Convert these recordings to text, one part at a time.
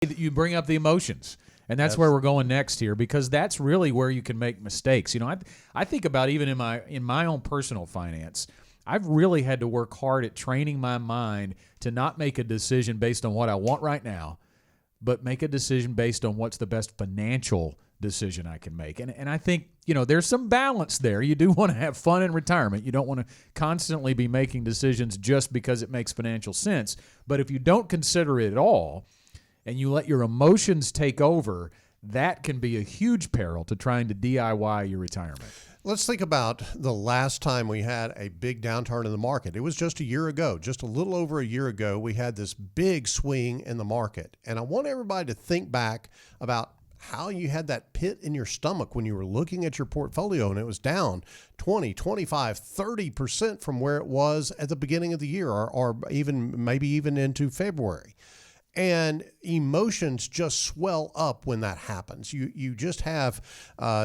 that you bring up the emotions. And that's where we're going next here, because that's really where you can make mistakes. You know, I think about even in my own personal finance, I've really had to work hard at training my mind to not make a decision based on what I want right now, but make a decision based on what's the best financial decision I can make. And I think, you know, there's some balance there. You do want to have fun in retirement. You don't want to constantly be making decisions just because it makes financial sense. But if you don't consider it at all, and you let your emotions take over, that can be a huge peril to trying to DIY your retirement. Let's think about the last time we had a big downturn in the market. It was just a year ago, just a little over a year ago, we had this big swing in the market. And I want everybody to think back about how you had that pit in your stomach when you were looking at your portfolio and it was down 20, 25, 30% from where it was at the beginning of the year, or even maybe even into February. And emotions just swell up when that happens. You just have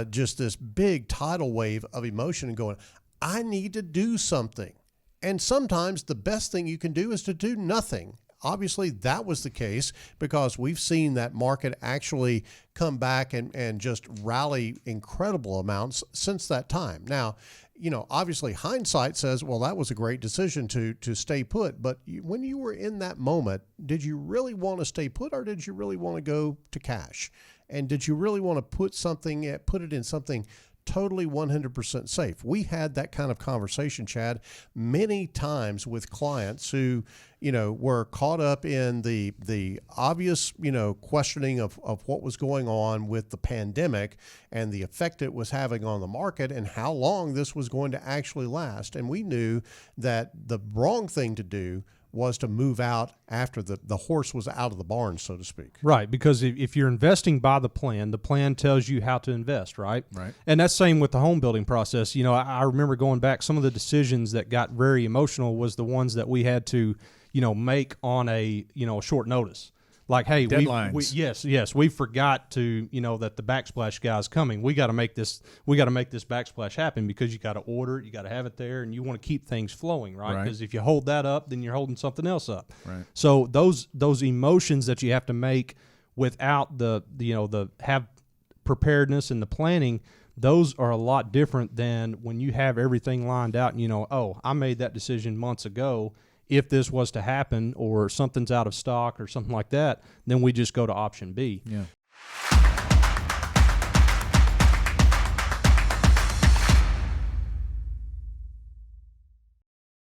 just this big tidal wave of emotion and going, I need to do something. And sometimes the best thing you can do is to do nothing. Obviously, that was the case because we've seen that market actually come back and just rally incredible amounts since that time. Now, you know, obviously hindsight says, well, that was a great decision to stay put. But when you were in that moment, did you really want to stay put, or did you really want to go to cash? And did you really want to put it in something totally 100% safe? We had that kind of conversation, Chad, many times with clients who, you know, were caught up in the obvious, you know, questioning of what was going on with the pandemic and the effect it was having on the market and how long this was going to actually last. And we knew that the wrong thing to do was to move out after the horse was out of the barn, so to speak. Right, because if you're investing by the plan tells you how to invest, right? Right. And that's same with the home building process. You know, I remember going back, some of the decisions that got very emotional was the ones that we had to, you know, make on a, you know, short notice. Like, hey, deadlines. we forgot to, you know, that the backsplash guy's coming. We got to make this backsplash happen because you got to order it, you got to have it there, and you want to keep things flowing, right? Because if you hold that up, then you're holding something else up. Right. So those emotions that you have to make without the have preparedness and the planning, those are a lot different than when you have everything lined out and you know, oh, I made that decision months ago. If this was to happen or something's out of stock or something like that, then we just go to option B. Yeah.